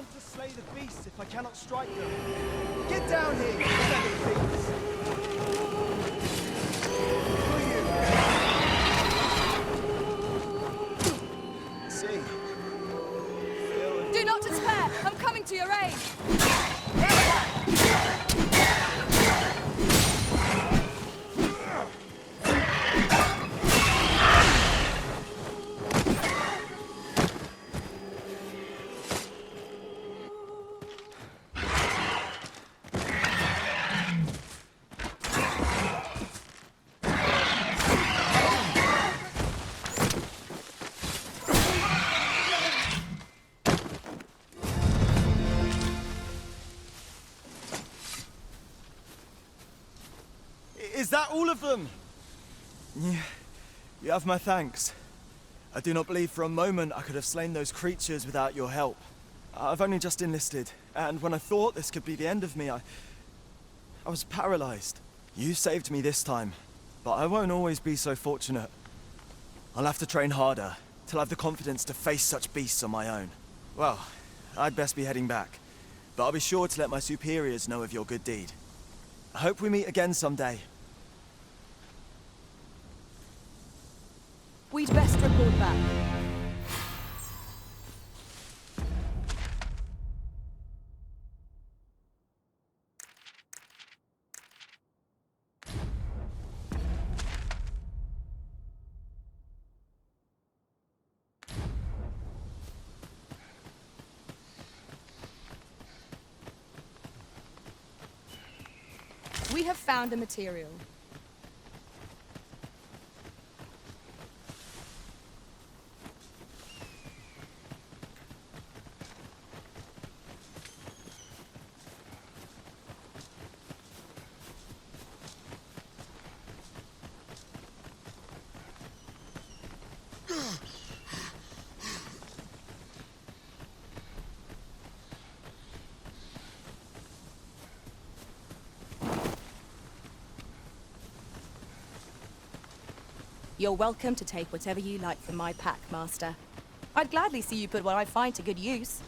meant to slay the beasts if I cannot strike them? Get down here, you feathered beasts! Who are you? See. Do not despair! I'm coming to your aid! Is that all of them? Yeah, you have my thanks. I do not believe for a moment I could have slain those creatures without your help. I've only just enlisted, and when I thought this could be the end of me, I was paralyzed. You saved me this time, but I won't always be so fortunate. I'll have to train harder, till I have the confidence to face such beasts on my own. Well, I'd best be heading back, but I'll be sure to let my superiors know of your good deed. I hope we meet again someday. We'd best report back. We have found a material. You're welcome to take whatever you like from my pack, Master. I'd gladly see you put what I find to good use.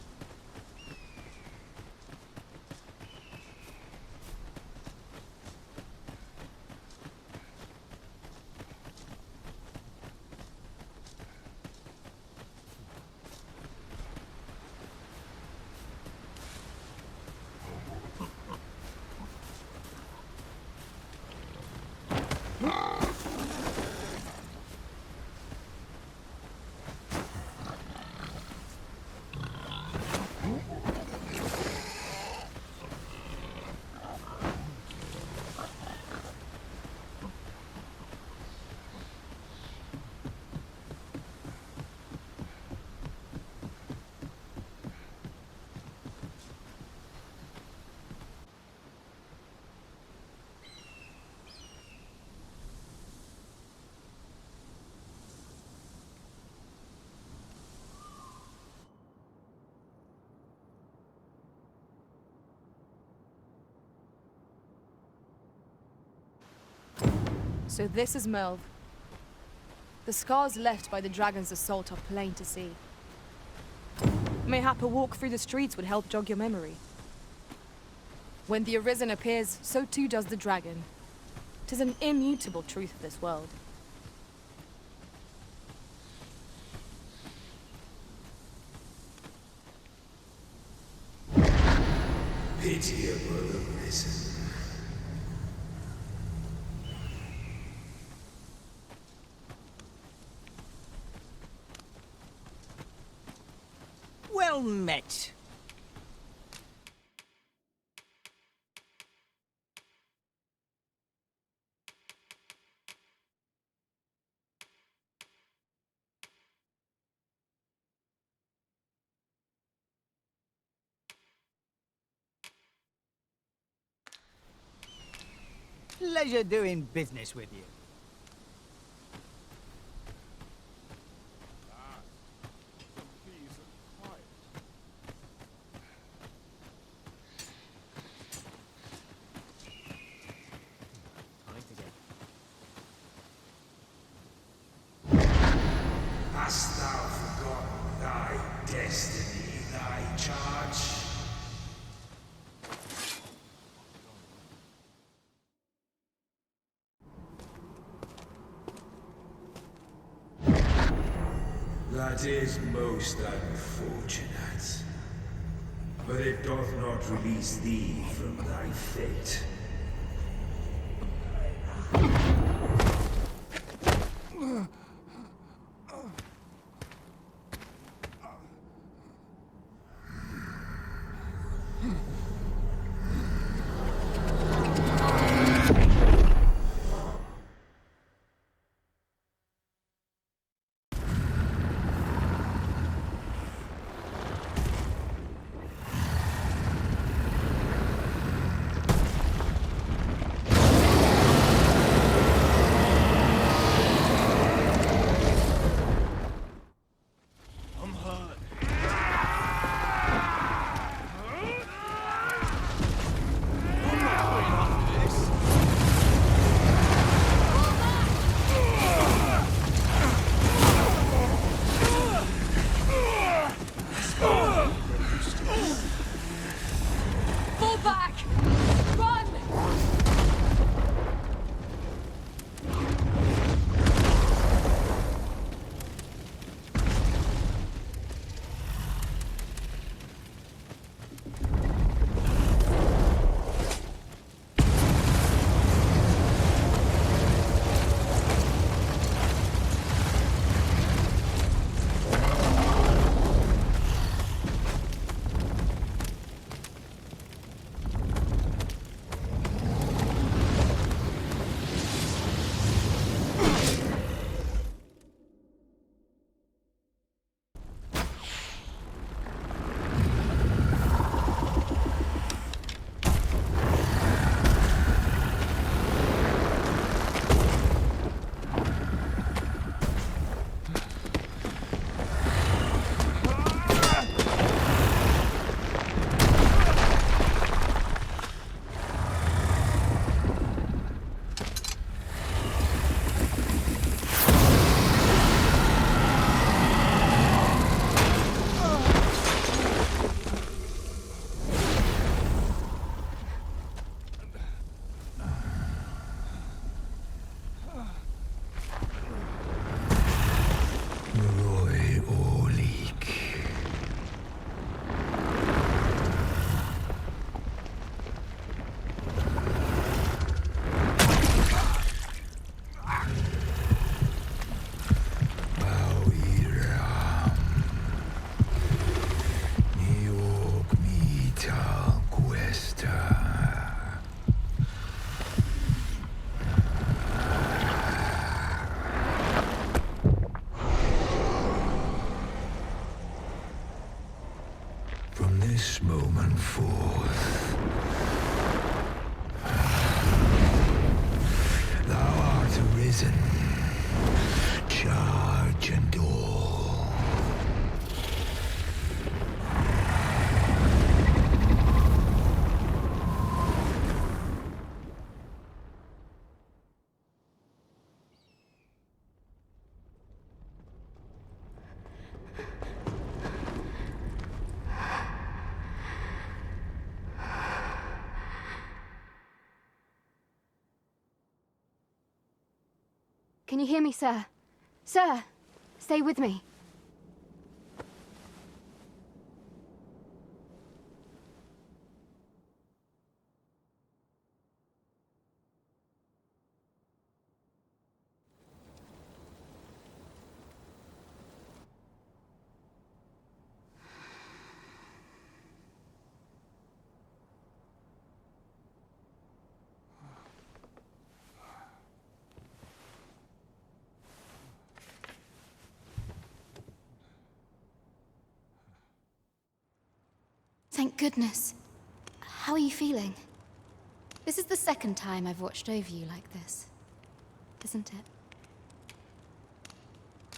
So this is Melv. The scars left by the dragon's assault are plain to see. Mayhap a walk through the streets would help jog your memory. When the Arisen appears, so too does the dragon. 'Tis an immutable truth of this world. Pitiable Arisen. Well met. Pleasure doing business with you. Hast thou forgotten thy destiny, thy charge? That is most unfortunate. But it doth not release thee from thy fate. I'm hurt. I'm not going after this. Fall back! Run! Roy Orleek. Bauiram. Niog mita cuesta. From this moment forth, thou art arisen, charge and all. Can you hear me, sir? Sir, stay with me. Thank goodness. How are you feeling? This is the second time I've watched over you like this, isn't it?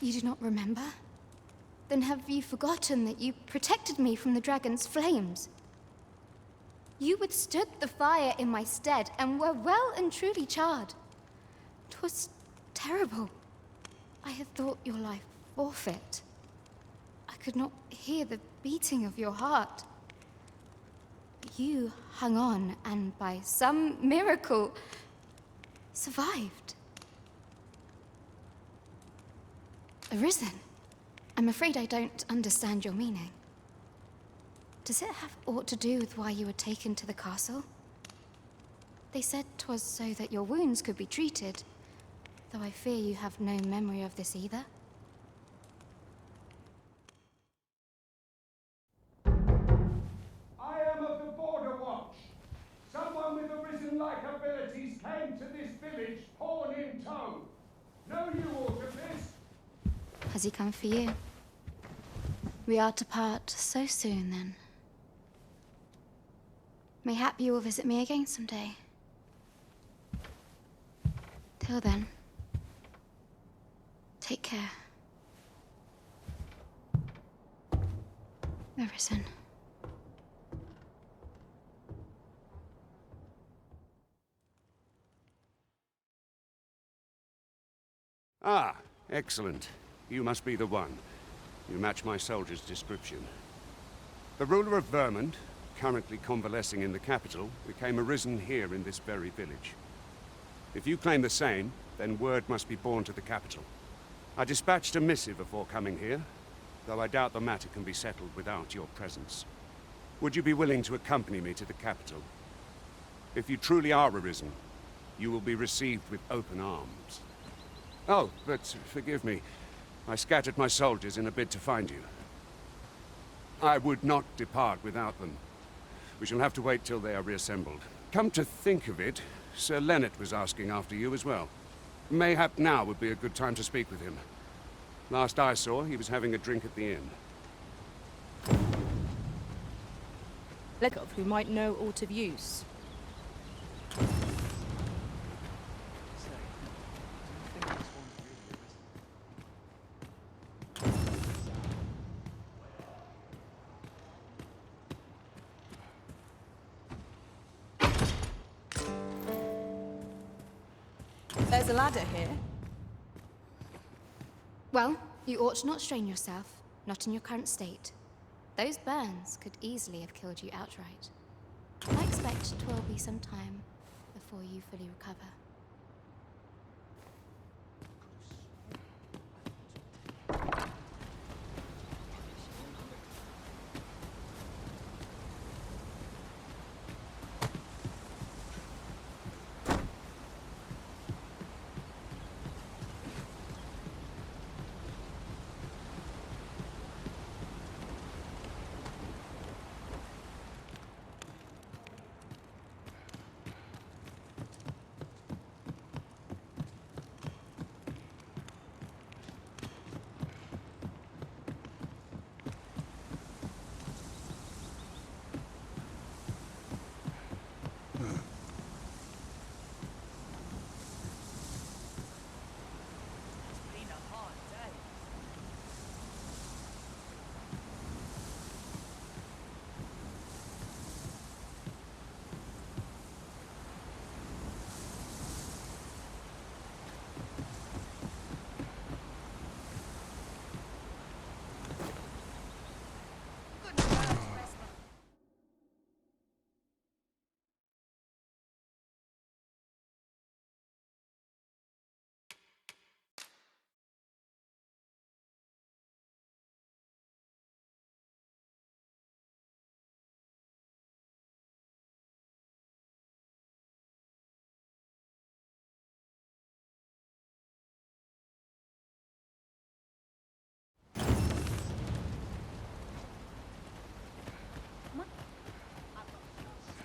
You do not remember? Then have you forgotten that you protected me from the dragon's flames? You withstood the fire in my stead and were well and truly charred. 'Twas terrible. I had thought your life forfeit. I could not hear the beating of your heart. You hung on and by some miracle survived. Arisen. I'm afraid I don't understand your meaning. Does it have aught to do with why you were taken to the castle? They said 'twas so that your wounds could be treated, though I fear you have no memory of this either. I am of the Border Watch. Someone with Arisen-like abilities came to this village, horn in tow. Know you aught of this? Has he come for you? We are to part so soon, then. Mayhap you will visit me again someday. Till then, take care. Arisen. Ah, excellent. You must be the one. You match my soldier's description. The ruler of Vermont, currently convalescing in the capital, became arisen here in this very village. If you claim the same, then word must be borne to the capital. I dispatched a missive before coming here, though I doubt the matter can be settled without your presence. Would you be willing to accompany me to the capital? If you truly are arisen, you will be received with open arms. Oh, but forgive me. I scattered my soldiers in a bid to find you. I would not depart without them. We shall have to wait till they are reassembled. Come to think of it, Sir Leonard was asking after you as well. Mayhap now would be a good time to speak with him. Last I saw, he was having a drink at the inn. Legov, who might know aught of use. There's a ladder here. Well, you ought not strain yourself, not in your current state. Those burns could easily have killed you outright. I expect 'twill be some time before you fully recover.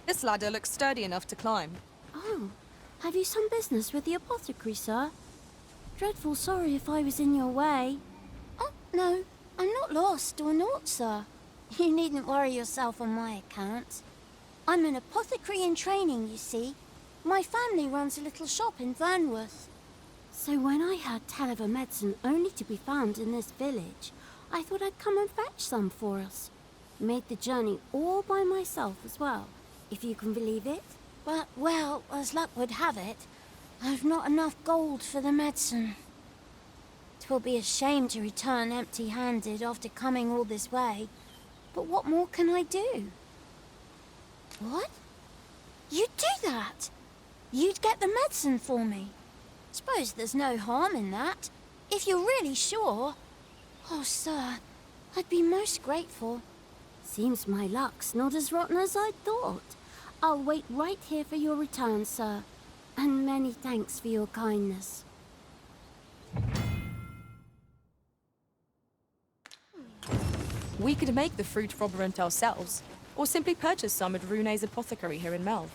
This ladder looks sturdy enough to climb. Oh, have you some business with the apothecary, sir? Dreadful sorry if I was in your way. Oh, no, I'm not lost or naught, sir. You needn't worry yourself on my account. I'm an apothecary in training, you see. My family runs a little shop in Vernworth. So when I heard tell of a medicine only to be found in this village, I thought I'd come and fetch some for us. Made the journey all by myself as well, if you can believe it. But, well, as luck would have it, I've not enough gold for the medicine. 'Twill be a shame to return empty-handed after coming all this way. But what more can I do? What? You'd do that? You'd get the medicine for me? Suppose there's no harm in that, if you're really sure. Oh, sir, I'd be most grateful. Seems my luck's not as rotten as I'd thought. I'll wait right here for your return, sir. And many thanks for your kindness. We could make the fruit frobrant ourselves, or simply purchase some at Rune's apothecary here in Melv.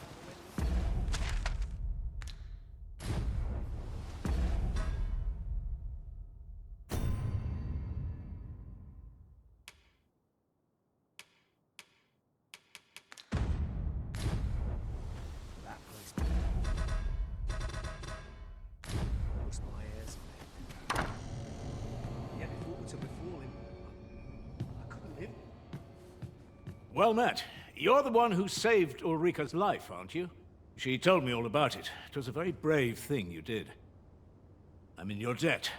Well met. You're the one who saved Ulrika's life, aren't you? She told me all about it. It was a very brave thing you did. I'm in your debt.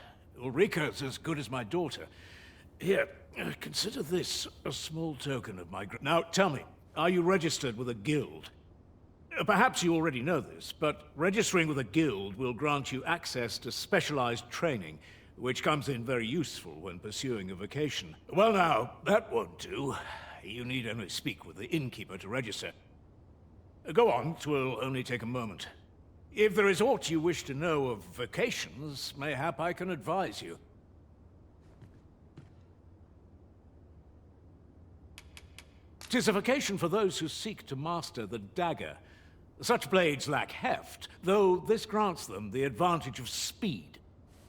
Ulrika's as good as my daughter. Here, consider this a small token of my Now, tell me, are you registered with a guild? Perhaps you already know this, but registering with a guild will grant you access to specialized training, which comes in very useful when pursuing a vocation. Well now, that won't do. You need only speak with the innkeeper to register. Go on, 'twill only take a moment. If there is aught you wish to know of vocations, mayhap I can advise you. 'Tis a vocation for those who seek to master the dagger. Such blades lack heft, though this grants them the advantage of speed.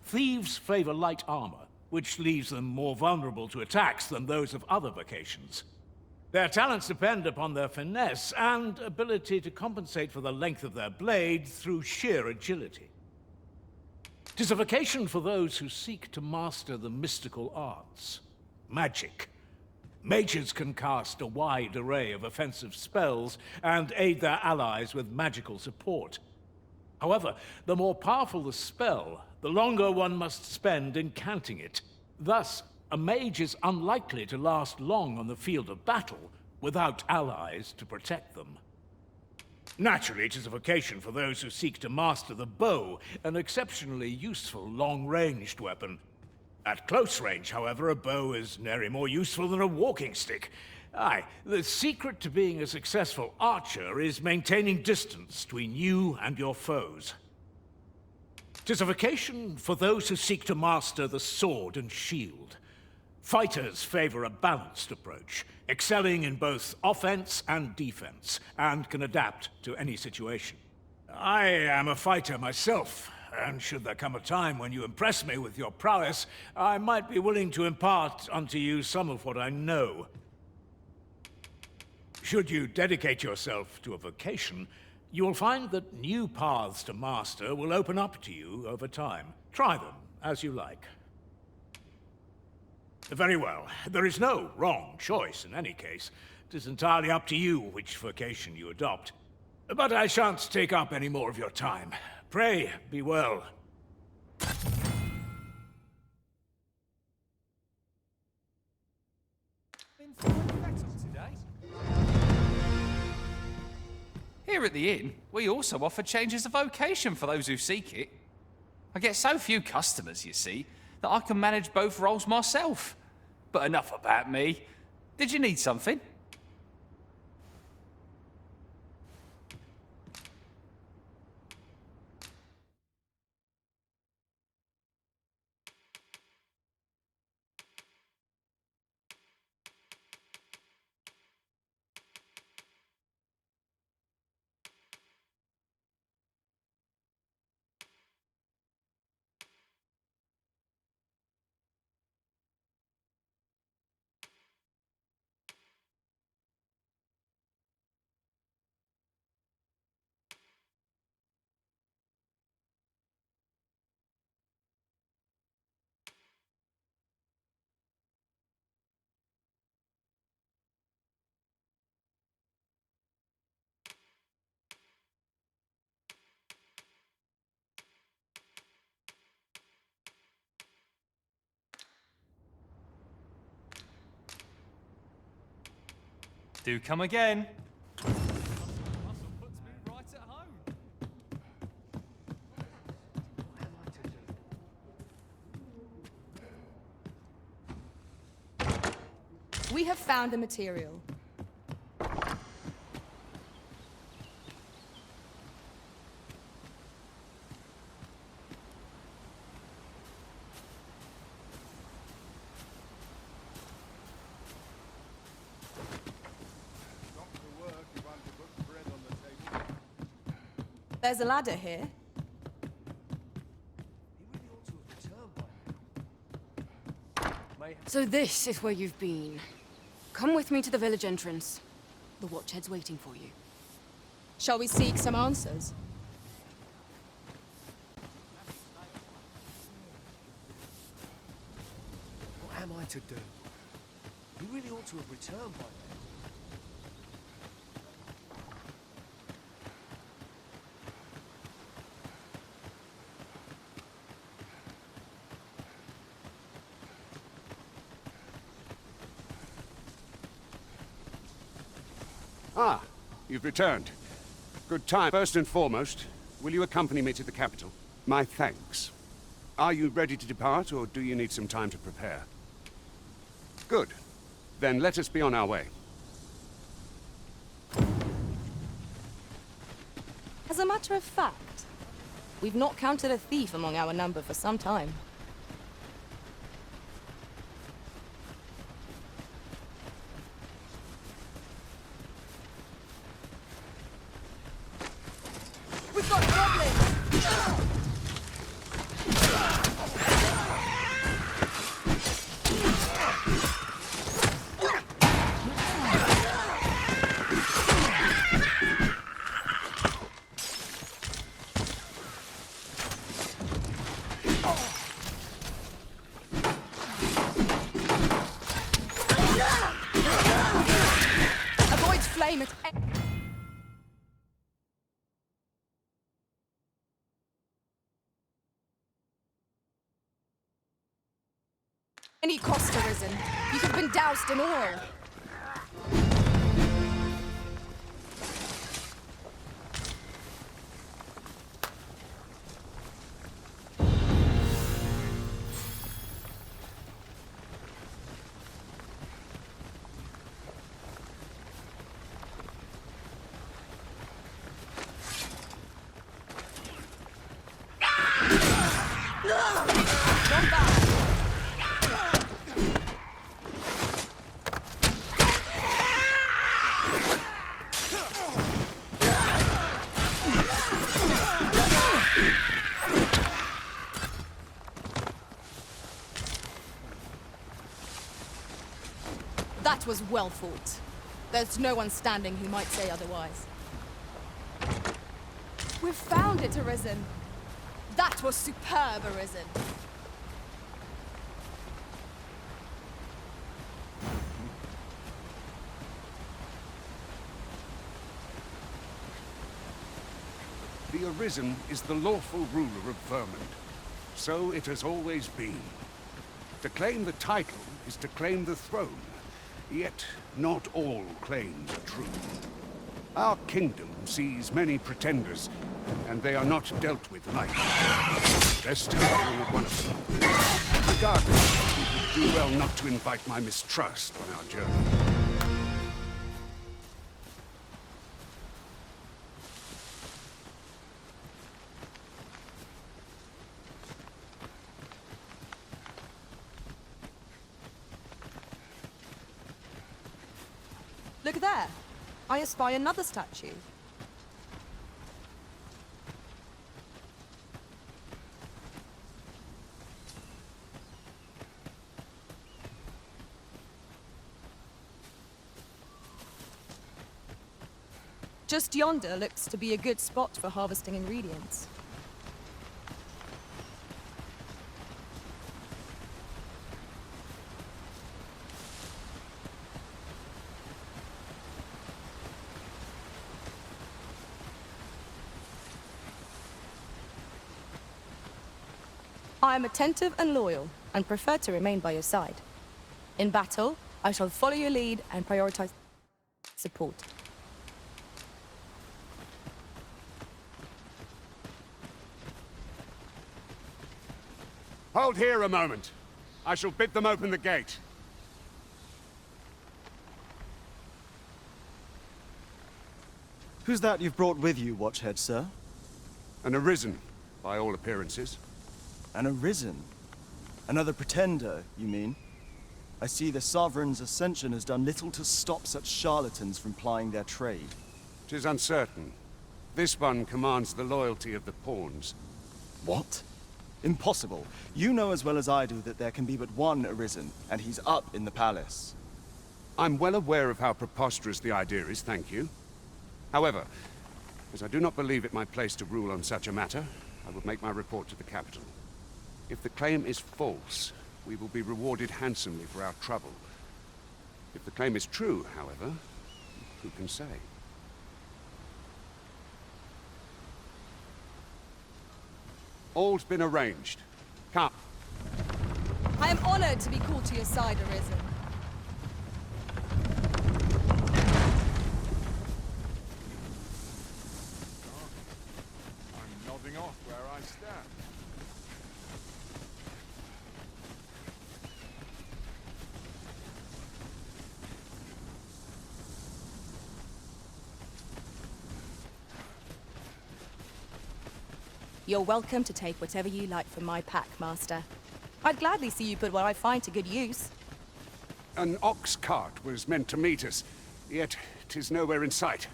Thieves favor light armor, which leaves them more vulnerable to attacks than those of other vocations. Their talents depend upon their finesse and ability to compensate for the length of their blade through sheer agility. 'Tis a vocation for those who seek to master the mystical arts. Magic. Mages can cast a wide array of offensive spells and aid their allies with magical support. However, the more powerful the spell, the longer one must spend incanting it. Thus, a mage is unlikely to last long on the field of battle without allies to protect them. Naturally, it is a vocation for those who seek to master the bow, an exceptionally useful long-ranged weapon. At close range, however, a bow is nary more useful than a walking stick. Aye, the secret to being a successful archer is maintaining distance between you and your foes. 'Tis a vocation for those who seek to master the sword and shield. Fighters favor a balanced approach, excelling in both offense and defense, and can adapt to any situation. I am a fighter myself, and should there come a time when you impress me with your prowess, I might be willing to impart unto you some of what I know. Should you dedicate yourself to a vocation, you will find that new paths to master will open up to you over time. Try them as you like. Very well. There is no wrong choice in any case. It is entirely up to you which vocation you adopt. But I shan't take up any more of your time. Pray, be well. Here at the inn, we also offer changes of vocation for those who seek it. I get so few customers, you see, that I can manage both roles myself. But enough about me. Did you need something? Do come again. We have found the material. There's a ladder here. So this is where you've been. Come with me to the village entrance. The Watchhead's waiting for you. Shall we seek some answers? What am I to do? You really ought to have returned by now. Ah, you've returned. Good time. First and foremost, will you accompany me to the capital? My thanks. Are you ready to depart, or do you need some time to prepare? Good. Then let us be on our way. As a matter of fact, we've not counted a thief among our number for some time. We've got goblins! Avoid flame at any cost arisen. You have been doused in oil. Not bad. That was well fought. There's no one standing who might say otherwise. We've found it, Arisen. That was superb, Arisen. The Arisen is the lawful ruler of Vermund. So it has always been. To claim the title is to claim the throne. Yet, not all claims are true. Our kingdom sees many pretenders, and they are not dealt with lightly. Best to deal with one of them. Regardless, we would do well not to invite my mistrust on our journey. Look there. I espy another statue. Just yonder looks to be a good spot for harvesting ingredients. I am attentive and loyal, and prefer to remain by your side. In battle, I shall follow your lead and prioritize support. Hold here a moment. I shall bid them open the gate. Who's that you've brought with you, Watchhead, sir? An Arisen, by all appearances. An Arisen? Another pretender, you mean? I see the Sovereign's ascension has done little to stop such charlatans from plying their trade. 'Tis uncertain. This one commands the loyalty of the pawns. What? Impossible. You know as well as I do that there can be but one Arisen, and he's up in the palace. I'm well aware of how preposterous the idea is, thank you. However, as I do not believe it my place to rule on such a matter, I will make my report to the capital. If the claim is false, we will be rewarded handsomely for our trouble. If the claim is true, however, who can say? All's been arranged. Come. I am honored to be called to your side, Arisen. I'm nodding off where I stand. You're welcome to take whatever you like from my pack, Master. I'd gladly see you put what I find to good use. An ox cart was meant to meet us, yet 'tis nowhere in sight.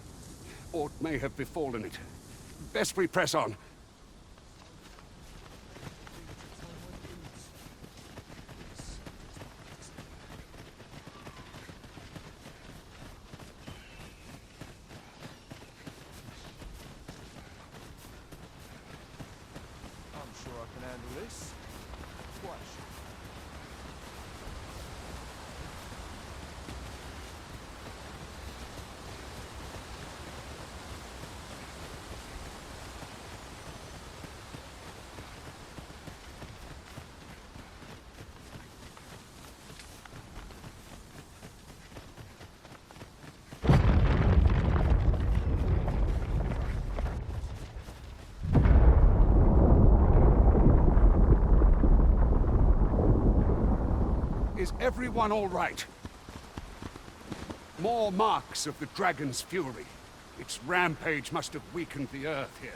Aught may have befallen it. Best we press on. I'm sure I can handle this. Quite sure. Is everyone all right? More marks of the dragon's fury. Its rampage must have weakened the earth here.